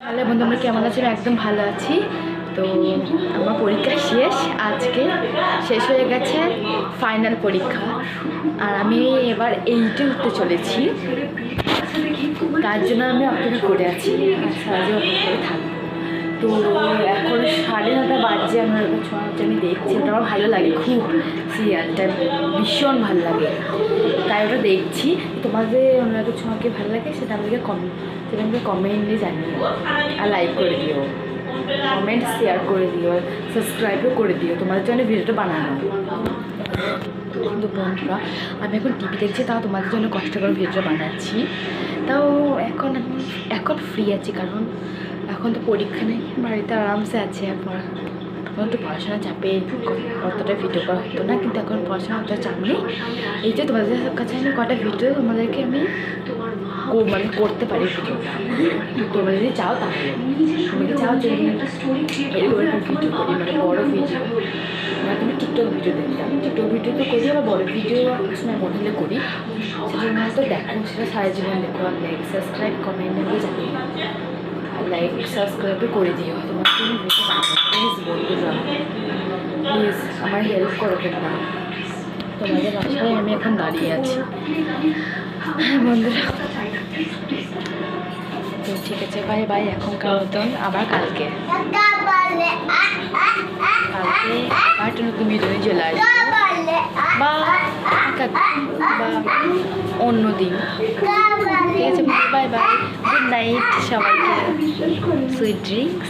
Hello বন্ধু, আমরা কেমন আছি? একদম ভালো আছি। তো আমার পরীক্ষা আজকে শেষ হয়ে গেছে, ফাইনাল পরীক্ষা। আর আমি এবার 8-এ উঠতে চলেছি, তার জন্য আমি অপেক্ষা করে আছি আর সারাজে অপেক্ষা করে থাকবো। তো এখন 9:30 বাজছে, আমার ছোঁয়া হচ্ছে, আমি দেখছি। ওটা আমার ভালো লাগে খুব, সিরিয়ালটা ভীষণ ভালো লাগে, তাই ওটা দেখছি। তোমাদের ওনাকে ছোঁয়াকে ভালো লাগে সেটা আমাকে কমেন্টে জানিও, আর লাইক করে দিও, কমেন্ট শেয়ার করে দিও, সাবস্ক্রাইবও করে দিও, তোমাদের জন্য ভিডিওটা বানানো। কিন্তু বন্ধুরা, আমি এখন টিভি দেখছি, তাও তোমাদের জন্য কষ্ট করে ভিডিও বানাচ্ছি। তাও এখন ফ্রি আছি, কারণ এখন তো পরীক্ষা নেই, বাড়িতে আরামসে আছে। তখন তো পড়াশোনা চাপে কতটা ভিডিও করা হতো না, কিন্তু এখন পড়াশোনা অতটা চাপ নেই। এই যে তোমাদের কাছে আমি কটা ভিডিও তোমাদেরকে আমি করতে পারি ভিডিও। তোমরা যদি চাও তাহলে তুমি চাও যে এরকম ভিডিও করি, বড়ো ভিডিও, তুমি টিকটক ভিডিও দেখতে, আমি টিকটক ভিডিও তো করি, আবার বড়ো ভিডিও সময় মডেলে করি। সেজন্য তো দেখো, সেটা সারা জীবন দেখো। আর লাইক সাবস্ক্রাইব কমেন্ট দিয়ে জানিয়ে, লাইক সাবস্ক্রাইবও করে দিও। তোমার তুমি ভিডিও বানাবো প্লিজ বন্ধুরা, প্লিজ আমার হেল্প করবে না। তোমাদের বাসায় আমি এখন দাঁড়িয়ে আছি। হ্যাঁ বন্ধুরা, তো ঠিক আছে, বাই বাই। এখনকার মতন আবার কালকে আবার নতুন ভিডিও নিয়ে চলে আসবো, বা অন্য দিন। ঠিক আছে, বাই বাই, গুড নাইট সবাইকে, সুইট ড্রিঙ্কস।